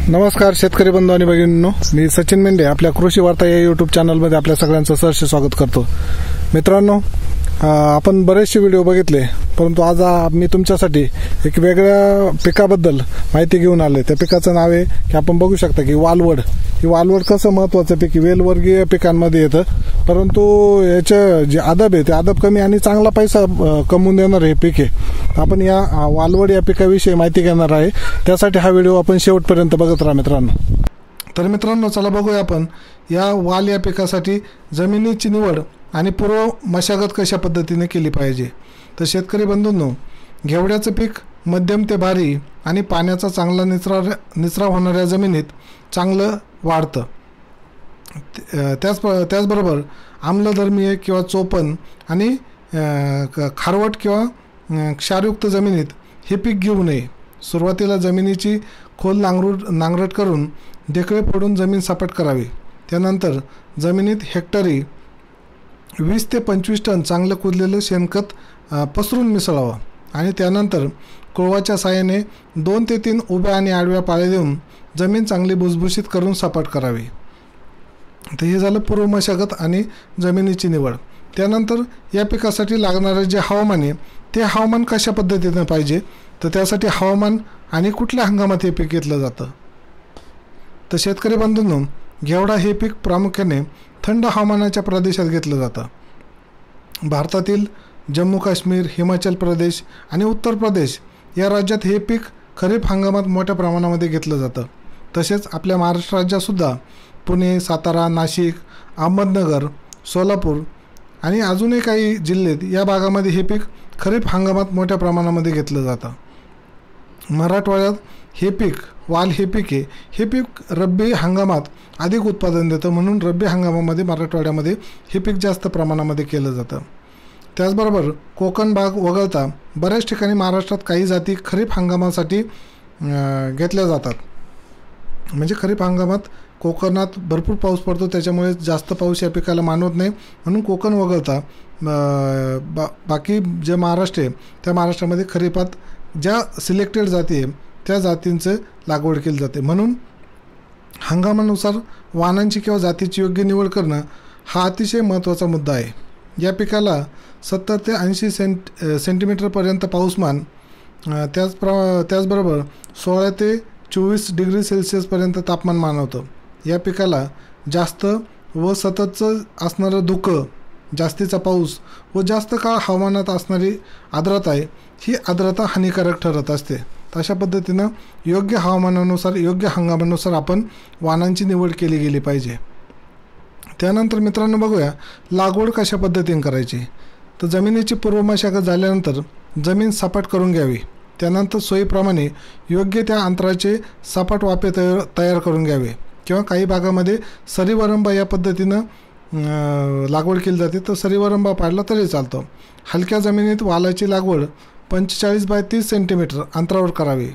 नमस्कार शेतकरी बंधू आणि भगिनींनो, मी सचिन मेंढे आपल्या कृषी वार्ता या यूट्यूब चॅनलमध्ये आपल्या सगळ्यांचं सहर्ष स्वागत करतो। मित्रांनो, आपण बरेचसे व्हिडिओ बघितले, परंतु आज मी तुमच्यासाठी एक वेगळ्या पिकाबद्दल माहिती घेऊन आले। त्या पिकाचं नाव आहे की आपण बघू शकता की वालवड। ही वालवड कसं महत्त्वाचं पीक वेलवर्गीय पिकांमध्ये येतं, परंतु याचे जे आदब आहे ते आदब कमी आणि चांगला पैसा कमवून देणार हे पीक आहे। आपण या वालवड या पिकाविषयी माहिती घेणार आहे, त्यासाठी हा व्हिडिओ आपण शेवटपर्यंत बघत राहा मित्रांनो। तर मित्रांनो, चला बघूया आपण या वाल या पिकासाठी जमिनीची निवड आणि पूर्व मशागत कशा पद्धतीने केली पाहिजे। तर शेतकरी बंधूंनो, घेवड्याचं पीक मध्यम ते भारी आणि पाण्याचा चांगला निचरा होणाऱ्या जमिनीत चांगलं वाढतं। त्याचबरोबर आम्लधर्मीय किंवा चोपण आणि खारवट किंवा क्षारयुक्त जमिनीत हे पीक घेऊ नये। सुरुवातीला जमिनीची खोल नांगरट करून ढेकळे फोडून जमीन सपाट करावी। त्यानंतर जमिनीत हेक्टरी 20 ते 25 टन चांगलं कुजलेलं शेणखत पसरून मिसळावं आणि त्यानंतर कोळवाच्या साहाय्याने 2 ते 3 उभ्या आणि आडव्या पाळ्या देऊन जमीन चांगली भुसभुशीत करून सपाट करावी। तर हे झालं पूर्व मशागत आणि जमिनीची निवड। त्यानंतर या पिकासाठी लागणारे जे हवामान आहे ते हवामान कशा पद्धतीने पाहिजे, तर त्यासाठी हवामान आणि कुठल्या हंगामात हे पीक घेतलं जातं। तर शेतकरी बंधूंनो, घेवडा हे पीक प्रामुख्याने थंड हवामानाच्या प्रदेशात घेतलं जातं। भारतातील जम्मू काश्मीर, हिमाचल प्रदेश आणि उत्तर प्रदेश या राज्यात हे पीक खरीप हंगामात मोठ्या प्रमाणामध्ये घेतलं जातं। तसेच आपल्या महाराष्ट्र राज्यातसुद्धा पुणे, सातारा, नाशिक, अहमदनगर, सोलापूर आणि अजूनही काही जिल्हे या भागामध्ये हे पीक खरीप हंगामात मोठ्या प्रमाणामध्ये घेतलं जातं। मराठवाड्यात हे पीक वाल हे पीक आहे, हे पीक रब्बी हंगामात अधिक उत्पादन देतं, म्हणून रब्बी हंगामामध्ये मराठवाड्यामध्ये हे पीक जास्त प्रमाणामध्ये केलं जातं। त्याचबरोबर कोकण भाग वगळता बऱ्याच ठिकाणी महाराष्ट्रात काही जाती खरीप हंगामासाठी घेतल्या जातात। म्हणजे खरीप हंगामात कोकणात भरपूर पाऊस पडतो, त्याच्यामुळे जास्त पाऊस या पिकाला मानवत नाही, म्हणून कोकण वगळता बाकी जे महाराष्ट्र आहे त्या महाराष्ट्रामध्ये खरीपात ज्या सिलेक्टेड जाती आहे त्या जातींचं लागवड केली जाते। म्हणून हंगामानुसार वाणांची किंवा जातीची योग्य निवड करणं हा अतिशय महत्त्वाचा मुद्दा आहे। या पिकाला 70 ते 80 सेंटीमीटरपर्यंत पाऊसमान, त्याचबरोबर 16 ते 24 डिग्री सेल्सिअसपर्यंत तापमान मानवतं। या पिकाला जास्त व सततचं असणारं धुकं, जास्तीचा पाऊस व जास्त काळ हवामानात असणारी आर्द्रता आहे, ही आर्द्रता हानिकारक ठरत असते। अशा पद्धतीनं योग्य हवामानानुसार योग्य हंगामानुसार आपण वाणांची निवड केली गेली पाहिजे। त्यानंतर मित्रांनो, बघूया लागवड कशा पद्धतीने करायची। तर जमिनीची पूर्व मशागत झाल्यानंतर जमीन सपाट करून घ्यावी। त्यानंतर सोयीप्रमाणे योग्य त्या अंतराचे सपाट वाफे तयार करून घ्यावे, किंवा काही भागामध्ये सरीवरंबा या पद्धतीनं लागवड केली जाते, तर सरीवरंबा पाडला तरी चालतो। हलक्या जमिनीत वालाची लागवड 45 बाय 30 सेंटीमीटर अंतरावर करावी।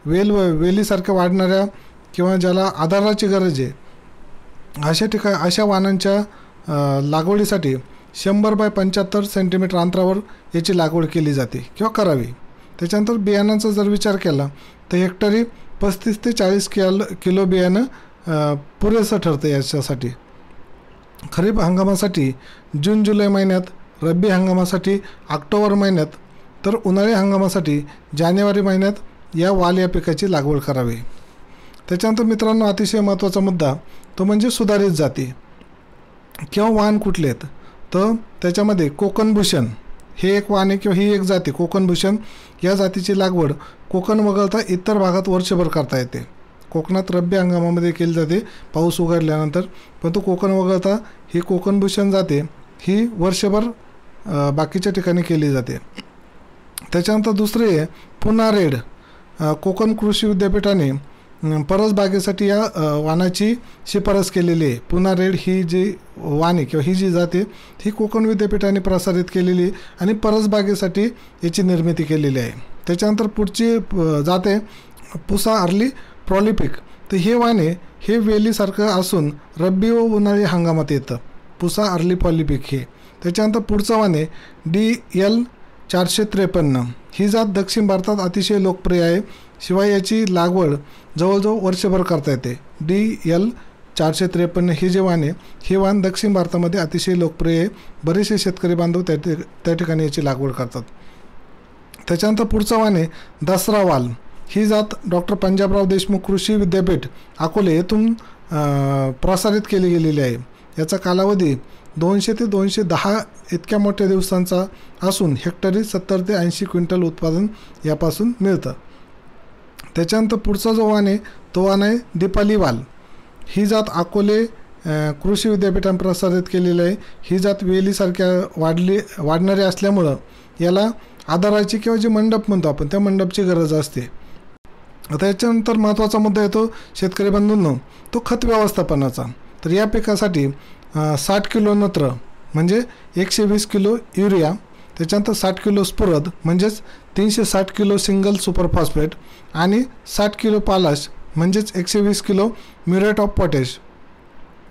वेलीसारख्या वाढणाऱ्या किंवा ज्याला आधाराची गरज आहे अशा वाणांच्या लागवडीसाठी 100 बाय 75 सेंटीमीटर अंतरावर याची लागवड केली जाते किंवा करावी। त्याच्यानंतर बियाणांचा जर विचार केला तर हेक्टरी 35 ते 40 किलो बियाणं पुरेसं ठरतं याच्यासाठी। खरीप हंगामासाठी जून जुलै महिन्यात, रब्बी हंगामासाठी ऑक्टोबर महिन्यात, तर उन्हाळी हंगामासाठी जानेवारी महिन्यात या वाल या पिकाची लागवड करावी। त्याच्यानंतर मित्रांनो, अतिशय महत्त्वाचा मुद्दा तो म्हणजे सुधारित जाती किंवा वाण कुठले आहेत। तर त्याच्यामध्ये कोकणभूषण हे एक वाण आहे किंवा ही एक जाती कोकणभूषण। या जातीची लागवड कोकण वगळता इतर भागात वर्षभर करता येते। कोकणात रब्बी हंगामामध्ये केली जाते पाऊस उघडल्यानंतर, परंतु कोकण वगळता ही कोकणभूषण जाते ही वर्षभर बाकीच्या ठिकाणी केली जाते। त्याच्यानंतर दुसरे आहे पुना रेड। कोकण कृषी विद्यापीठाने परसबागेसाठी या वाणाची शिफारस केलेली आहे। पुना रेड ही जी वाण आहे किंवा ही जी जाते ही कोकण विद्यापीठाने प्रसारित केलेली आहे आणि परसबागेसाठी याची निर्मिती केलेली आहे। त्याच्यानंतर पुढची जात आहे पुसा अर्ली प्रॉलिपिक। तर हे वाणे हे वेलीसारखं असून रब्बी व उन्हाळी हंगामात येतं, पुसा अर्ली प्रॉलिपिक हे। त्याच्यानंतर पुढचं वाणे DL 453 ही जात दक्षिण भारतात अतिशय लोकप्रिय आहे। शिवाय याची लागवड जवळजवळ वर्षभर करता येते. DL 453 हे जे वाण आहे, हे वाण दक्षिण भारतामध्ये अतिशय लोकप्रिय आहे. बरेचसे शेतकरी बांधव त्या ठिकाणी याची लागवड करतात. त्याच्यानंतर पुढचं वाण आहे दसरा वाल. ही जात डॉक्टर पंजाबराव देशमुख कृषी विद्यापीठ अकोले येथून प्रसारित केली गेलेली आहे. याचा कालावधी 200 ते 210 इतक्या मोठ्या दिवसांचा असून हेक्टरी 70 ते 80 क्विंटल उत्पादन यापासून मिळतं. त्याच्यानंतर पुढचा जो वाण आहे तो वाण आहे दीपाली वाल. ही जात अकोले कृषी विद्यापीठाने प्रसारित केलेली आहे. ही जात वेलीसारख्या वाढणारी असल्यामुळं याला आधाराची किंवा जे मंडप म्हणतो आपण त्या मंडपची गरज असते. त्याच्यानंतर महत्त्वाचा मुद्दा येतो शेतकरी बंधूंनो, तो खत व्यवस्थापनाचा. तर या पिकासाठी 60 किलो नत्र म्हणजे 120 किलो युरिया, त्याच्यानंतर 60 किलो स्फुरद म्हणजेच 360 किलो सिंगल सुपर फॉस्फेट आणि 60 किलो पालाश म्हणजेच 120 किलो म्युरेट ऑफ पोटॅश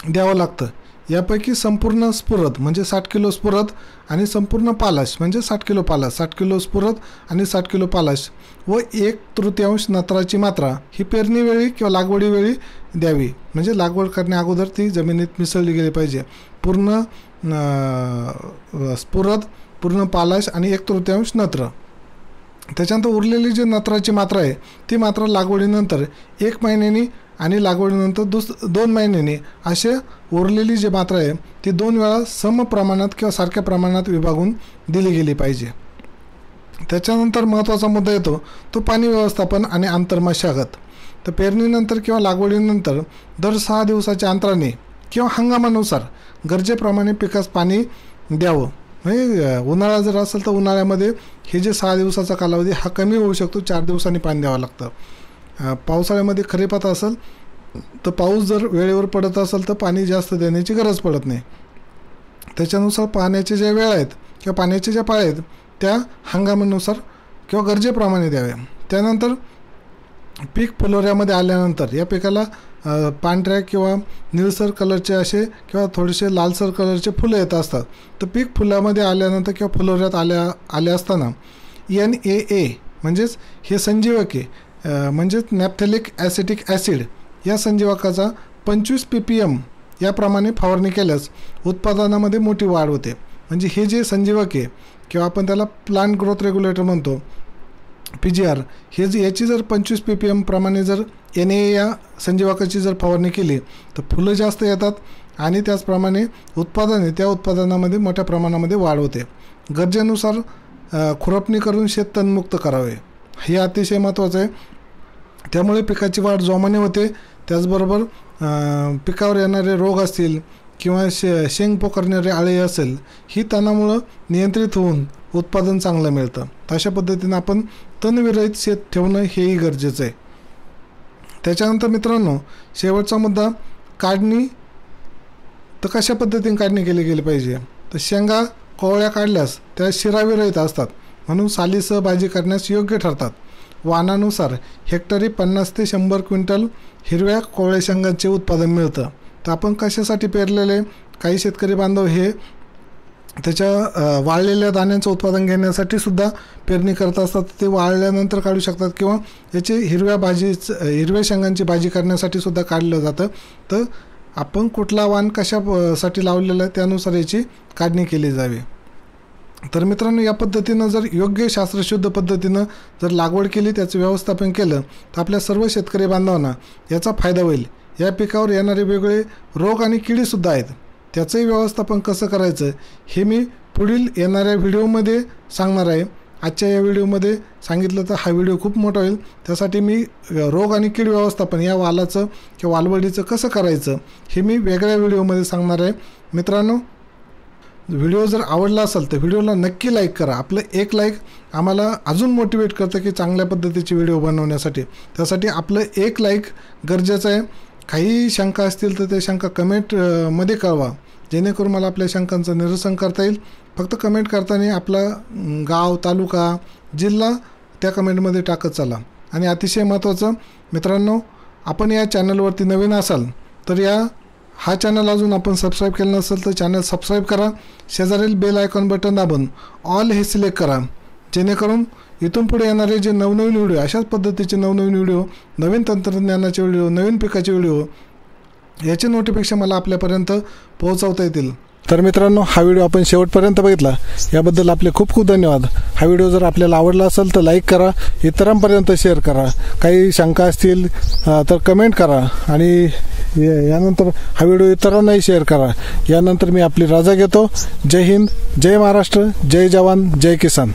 द्यावं लागतं. यापैकी संपूर्ण स्फुरद म्हणजे 60 किलो स्फुरद आणि संपूर्ण पालाश म्हणजे 60 किलो पालाश, 60 किलो स्फुरद आणि 60 किलो पालाश व 1/3 नत्राची मात्रा ही पेरणीवेळी किंवा लागवडीवेळी द्यावी. म्हणजे लागवड करण्या अगोदर ती जमिनीत मिसळली गेली पाहिजे. पूर्ण स्फुरद, पूर्ण पालाश आणि 1/3 नत्र. त्याच्यानंतर उरलेली जी नत्राची मात्रा आहे ती मात्रा लागवडीनंतर 1 महिन्यानी आणि लागवडीनंतर 2 महिन्यांनी असे उरलेली जी मात्रा आहे ती 2 वेळा समप्रमाणात किंवा सारख्या प्रमाणात विभागून दिली गेली पाहिजे. त्याच्यानंतर महत्त्वाचा मुद्दा येतो तो पाणी व्यवस्थापन आणि आंतरमशागत. तर पेरणीनंतर किंवा लागवडीनंतर दर 6 दिवसाच्या अंतराने किंवा हंगामानुसार गरजेप्रमाणे पिकास पाणी द्यावं. म्हणजे उन्हाळा जर असेल तर उन्हाळ्यामध्ये हे जे 6 दिवसाचा कालावधी हा कमी होऊ शकतो, 4 दिवसांनी पाणी द्यावं लागतं. पावसाळ्यामध्ये खरीपात असेल तर पाऊस जर वेळेवर पडत असेल तर पाणी जास्त देण्याची गरज पडत नाही. त्याच्यानुसार पाण्याच्या ज्या वेळा आहेत किंवा पाण्याच्या ज्या पाळ्या आहेत त्या हंगामानुसार किंवा गरजेप्रमाणे द्याव्या. त्यानंतर पीक फुलोऱ्यामध्ये आल्यानंतर या पिकाला पांढऱ्या किंवा निळसर कलरचे असे किंवा थोडेसे लालसर कलरचे फुलं येत असतात. तर पीक फुलामध्ये आल्यानंतर किंवा फुलोऱ्यात आले असताना NAA म्हणजेच हे संजीवक आहे, म्हणजेच नॅफ्थॅलिक ॲसिटिक ॲसिड या संजीवकाचा 25 ppm याप्रमाणे फवारणी केल्यास उत्पादनामध्ये मोठी वाढ होते. म्हणजे हे जे संजीवक आहे किंवा आपण त्याला प्लांट ग्रोथ रेग्युलेटर म्हणतो PGR, याची जर 25 ppm प्रमाणे जर NAA या संजीवकाची जर फवारणी केली तर फुलं जास्त येतात आणि त्याचप्रमाणे त्या उत्पादनामध्ये मोठ्या प्रमाणामध्ये वाढ होते. गरजेनुसार खुरपणी करून शेत तणमुक्त करावे हे अतिशय महत्त्वाचं आहे. त्यामुळे पिकाची वाढ जोमाने होते. त्याचबरोबर पिकावर येणारे रोग असतील किंवा शेंग पोखरणारे आळे असेल ही तणामुळं नियंत्रित होऊन उत्पादन चांगलं मिळतं. अशा पद्धतीनं आपण तणविरहित शेत ठेवणं हेही गरजेचं आहे. त्याच्यानंतर मित्रांनो शेवटचा मुद्दा काढणी. तर कशा पद्धतीने काढणी केली गेली पाहिजे. तर शेंगा कोवळ्या काढल्यास त्या शिराविरहित असतात म्हणून सालीसह भाजी करण्यास योग्य ठरतात. वाणानुसार हेक्टरी 50 ते 100 क्विंटल हिरव्या कोवळ्या शेंगांचे उत्पादन मिळतं. तर आपण कशासाठी पेरलेले, काही शेतकरी बांधव हे त्याच्या वाळलेल्या दाण्यांचं उत्पादन घेण्यासाठी सुद्धा पेरणी करत असतात. ते वाळल्यानंतर काढू शकतात किंवा याची हिरव्या शेंगांची भाजी करण्यासाठी सुद्धा काढलं जातं. तर आपण कुठला वाण कशासाठी लावलेला आहे त्यानुसार याची काढणी केली जावी. तर मित्रांनो या पद्धतीनं जर योग्य शास्त्रशुद्ध पद्धतीनं जर लागवड केली, त्याचं व्यवस्थापन केलं तर आपल्या सर्व शेतकरी बांधवांना याचा फायदा होईल. या पिकावर येणारे वेगळे रोग आणि किडीसुद्धा आहेत, त्याचंही व्यवस्थापन कसं करायचं हे मी पुढील येणाऱ्या व्हिडिओमध्ये सांगणार आहे. आजच्या या व्हिडिओमध्ये सांगितलं तर हा व्हिडिओ खूप मोठा होईल. त्यासाठी मी रोग आणि कीड व्यवस्थापन या वालाचं किंवा वालवडीचं कसं करायचं हे मी वेगळ्या व्हिडिओमध्ये सांगणार आहे. मित्रांनो व्हिडिओ जर आवडला असेल तर व्हिडिओला नक्की लाईक करा. आपलं एक लाईक आम्हाला अजून मोटिवेट करतं की चांगल्या पद्धतीचे व्हिडिओ बनवण्यासाठी. त्यासाठी आपलं एक लाईक गरजेचं आहे. काही शंका असतील तर ते शंका कमेंटमध्ये कळवा, जेणेकरून मला आपल्या शंकांचं निरसन करता येईल. फक्त कमेंट करताना आपला गाव, तालुका, जिल्हा त्या कमेंटमध्ये टाकत चला. आणि अतिशय महत्त्वाचं मित्रांनो, आपण या चॅनलवरती नवीन असाल तर हा चॅनल अजून आपण सबस्क्राईब केलं नसेल तर चॅनल सबस्क्राईब करा. शेजारील बेल आयकॉन बटन दाबून ऑल हे सिलेक्ट करा, जेणेकरून इथून पुढे येणारे जे नवनवीन व्हिडिओ, अशाच पद्धतीचे नवनवीन व्हिडिओ, नवीन तंत्रज्ञानाचे व्हिडिओ, नवीन पिकाचे व्हिडिओ याचे नोटिफिकेशन मला आपल्यापर्यंत पोहोचवता येतील. तर मित्रांनो, हा व्हिडिओ आपण शेवटपर्यंत बघितला याबद्दल आपले खूप खूप धन्यवाद. हा व्हिडिओ जर आपल्याला आवडला असेल तर लाईक करा, इतरांपर्यंत शेअर करा, काही शंका असतील तर कमेंट करा आणि यानंतर हा व्हिडिओ इतरांनाही शेअर करा. यानंतर मी आपली रजा घेतो. जय हिंद, जय महाराष्ट्र, जय जवान, जय किसान.